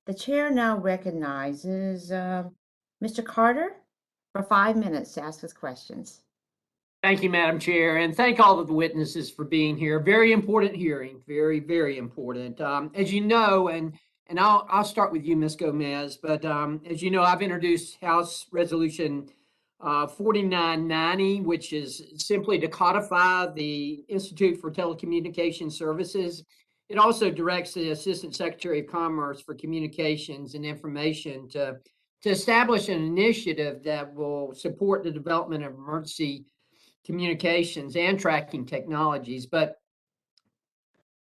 The chair now recognizes Mr. Carter for 5 minutes to ask us questions. Thank you, Madam Chair, and thank all of the witnesses for being here. Very important hearing, very, very important. As you know, and I'll start with you, Ms. Gomez. But as you know, I've introduced House Resolution 4990, which is simply to codify the Institute for Telecommunication Services. It also directs the Assistant Secretary of Commerce for Communications and Information to establish an initiative that will support the development of emergency communications and tracking technologies. But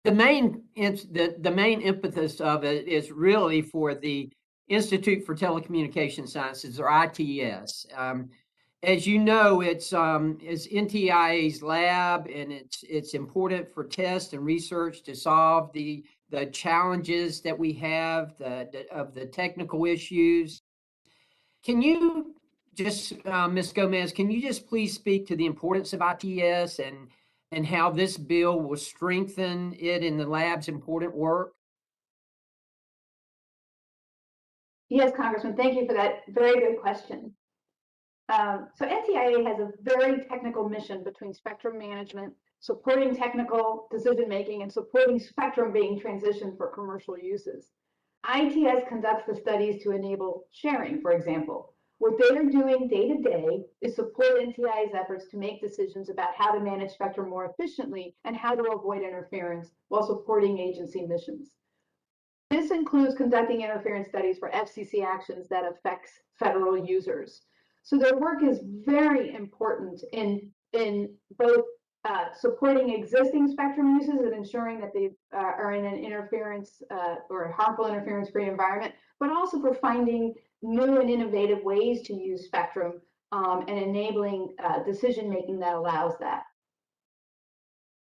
the main impetus of it is really for the Institute for Telecommunication Sciences, or ITS. As you know, it's NTIA's lab, and it's important for test and research to solve the challenges that we have, of the technical issues. Can you just, Ms. Gomez, can you just please speak to the importance of ITS and how this bill will strengthen it in the lab's important work? Yes, Congressman, thank you for that very good question. So NTIA has a very technical mission between spectrum management, supporting technical decision-making, and supporting spectrum being transitioned for commercial uses. ITS conducts the studies to enable sharing, for example. What they are doing day to day is support NTIA's efforts to make decisions about how to manage spectrum more efficiently and how to avoid interference while supporting agency missions. This includes conducting interference studies for FCC actions that affects federal users. So their work is very important in both supporting existing spectrum uses and ensuring that they are in an interference or a harmful interference-free environment, but also for finding new and innovative ways to use spectrum and enabling decision-making that allows that.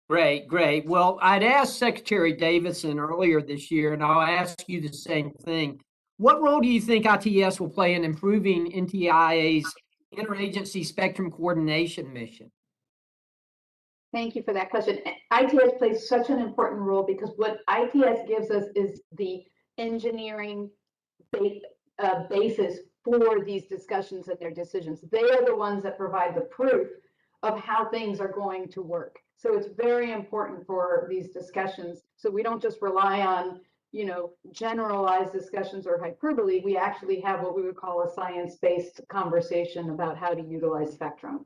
Great, great. Well, I'd asked Secretary Davidson earlier this year, and I'll ask you the same thing. What role do you think ITS will play in improving NTIA's interagency spectrum coordination mission? Thank you for that question. ITS plays such an important role because what ITS gives us is the engineering basis for these discussions and their decisions. They are the ones that provide the proof of how things are going to work. So it's very important for these discussions. So we don't just rely on, generalized discussions or hyperbole. We actually have what we would call a science-based conversation about how to utilize spectrum.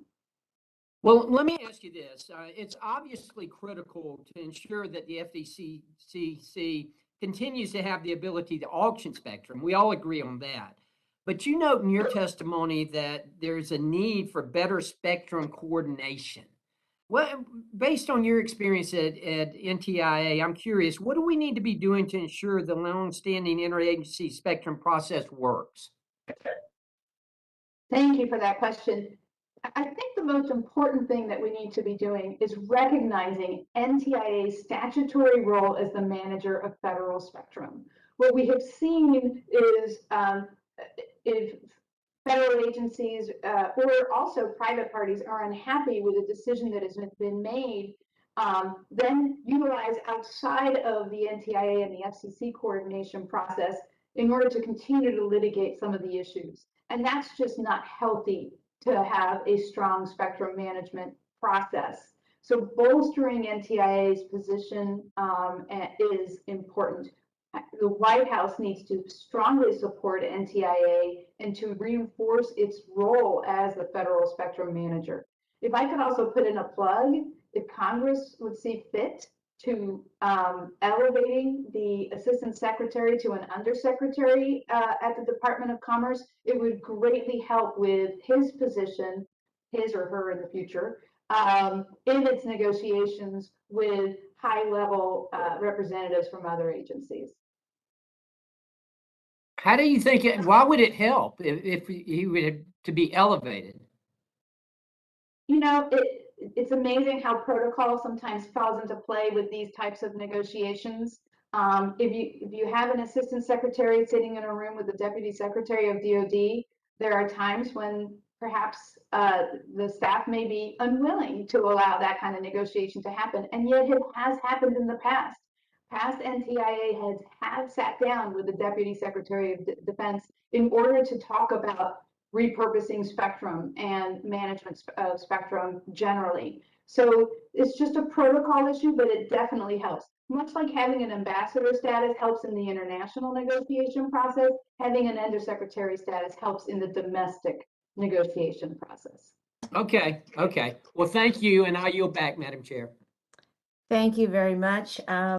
Well, let me ask you this. It's obviously critical to ensure that the FCC continues to have the ability to auction spectrum. We all agree on that. But you note in your testimony that there's a need for better spectrum coordination. What, based on your experience at NTIA, I'm curious, what do we need to be doing to ensure the long-standing interagency spectrum process works? Thank you for that question. I think the most important thing that we need to be doing is recognizing NTIA's statutory role as the manager of federal spectrum. What we have seen is if federal agencies or also private parties are unhappy with a decision that has been made, then utilize outside of the NTIA and the FCC coordination process in order to continue to litigate some of the issues. And that's just not healthy to have a strong spectrum management process. So bolstering NTIA's position is important. The White House needs to strongly support NTIA and to reinforce its role as the federal spectrum manager. If I could also put in a plug, if Congress would see fit to elevating the assistant secretary to an undersecretary at the Department of Commerce, it would greatly help with his position, his or her in the future, in its negotiations with high-level representatives from other agencies. How do you think why would it help if he were to be elevated? It's amazing how protocol sometimes falls into play with these types of negotiations. If you have an assistant secretary sitting in a room with the deputy secretary of DoD, there are times when perhaps the staff may be unwilling to allow that kind of negotiation to happen, and yet it has happened in the past. past NTIA heads have sat down with the Deputy Secretary of Defense in order to talk about repurposing spectrum and management of spectrum generally. So it's just a protocol issue, but it definitely helps. Much like having an ambassador status helps in the international negotiation process, having an undersecretary status helps in the domestic negotiation process. Okay, okay. Well, thank you, and I yield back, Madam Chair. Thank you very much.